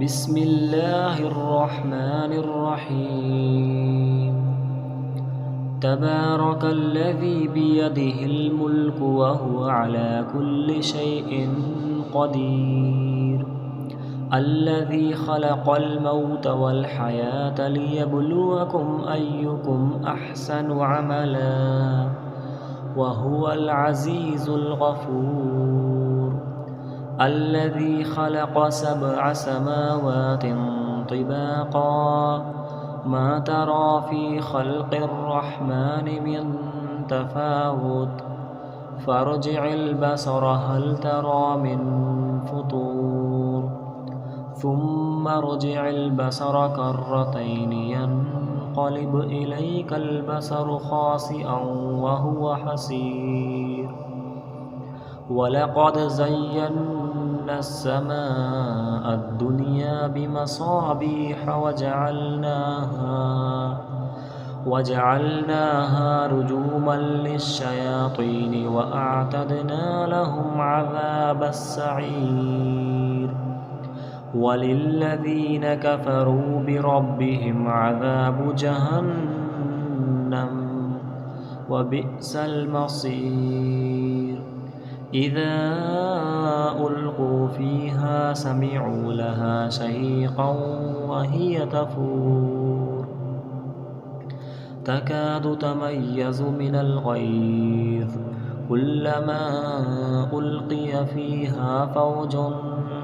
بسم الله الرحمن الرحيم تبارك الذي بيده الملك وهو على كل شيء قدير الذي خلق الموت والحياة ليبلوكم أيكم أحسن عملا وهو العزيز الغفور الذي خلق 7 سماوات طباقا ما ترى في خلق الرحمن من تفاوت فارجع البصر هل ترى من فطور ثم ارجع البصر كرتين ينقلب إليك البصر خاسئا وهو حسير ولقد زينا السماء الدنيا بمصابيح وجعلناها رجوما للشياطين وأعتدنا لهم عذاب السعير وللذين كفروا بربهم عذاب جهنم وبئس المصير إذا ألقوا فيها سمعوا لها شهيقا وهي تفور تكاد تميز من الغيظ كلما ألقي فيها فوج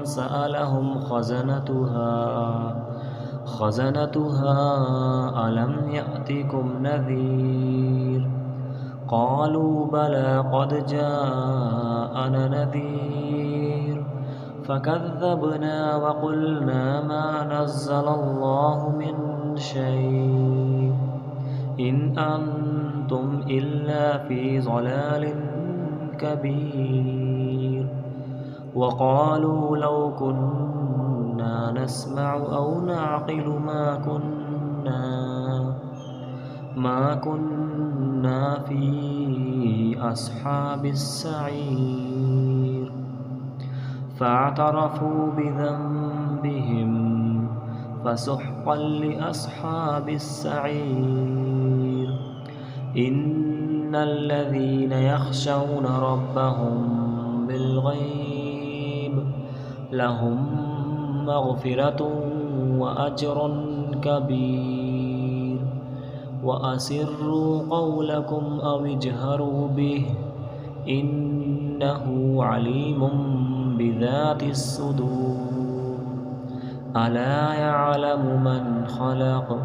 سألهم خزنتها ألم يأتكم نذير قالوا بلى قد جاءنا نذير فكذبنا وقلنا ما نزل الله من شيء إن أنتم إلا في ضلال كبير وقالوا لو كنا نسمع أو نعقل ما كنا في أصحاب السعير فاعترفوا بذنبهم فسحقا لأصحاب السعير إن الذين يخشون ربهم بالغيب لهم مغفرة وأجر كبير وأسروا قولكم أو اجهروا به إنه عليم بذات الصدور ألا يعلم من خلق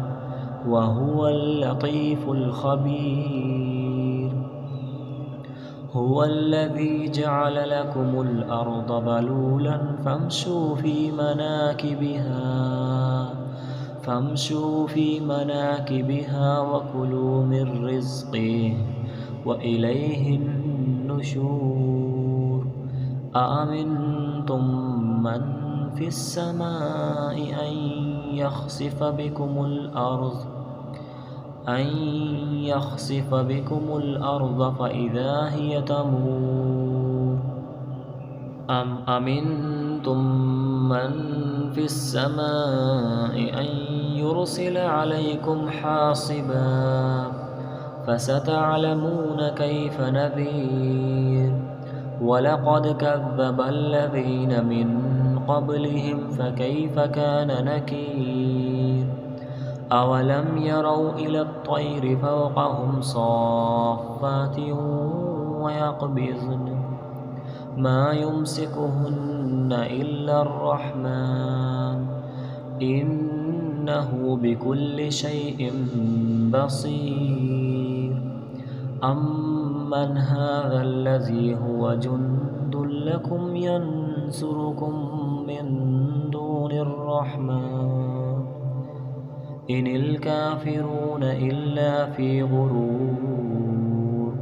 وهو اللطيف الخبير هو الذي جعل لكم الأرض ذلولا فامشوا في مناكبها وكلوا من رزقه وإليه النشور أأمنتم من في السماء أن يخسف بكم الأرض فإذا هي تمور أم أمنتم من في السماء أن يرسل عليكم حاصبا فستعلمون كيف نذير ولقد كذب الذين من قبلهم فكيف كان نكير أولم يروا إلى الطير فوقهم صافات ويقبضن ما يمسكهن إلا الرحمن إنه بكل شيء بصير أمن هذا الذي هو جند لكم ينصركم من دون الرحمن إن الكافرون إلا في غرور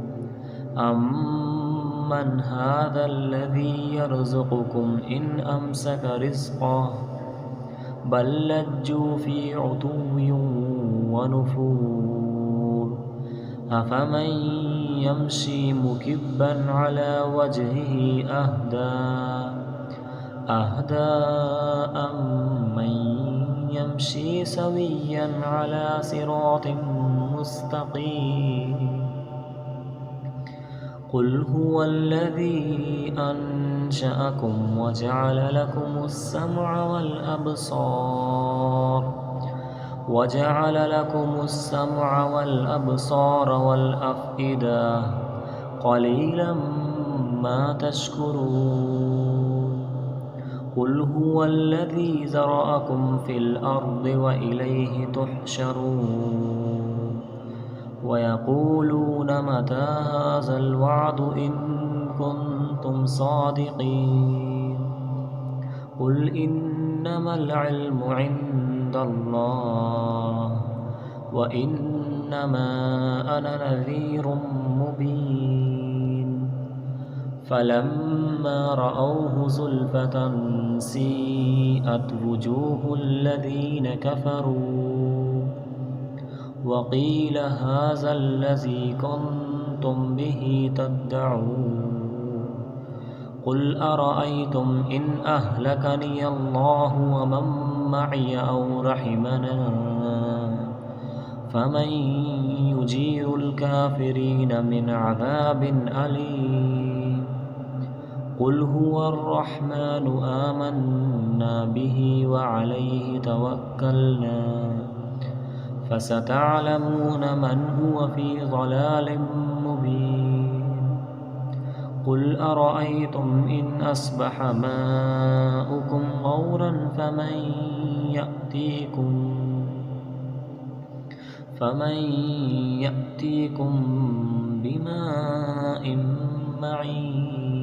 أمن هذا الذي يرزقكم إن أمسك رزقه بل لجوا في عتو ونفور أفمن يمشي مكبا على وجهه أهدى أم من يمشي سويا على صراط مستقيم قل هو الذي أنشأكم وجعل لكم السمع والأبصار والأفئدة قليلا ما تشكرون قل هو الذي ذرأكم في الأرض وإليه تحشرون ويقولون متى هذا الوعد إن كنتم صادقين قل إنما العلم عند الله وإنما أنا نذير مبين فلما رأوه زلفة سيئت وجوه الذين كفروا وقيل هذا الذي كنتم به تدعون قل أرأيتم إن أهلكني الله ومن معي أو رحمنا فمن يجير الكافرين من عذاب أليم قل هو الرحمن آمنا به وعليه توكلنا فستعلمون من هو في ضلال مبين قل أرأيتم إن أصبح ماؤكم غورا فمن يأتيكم بماء معين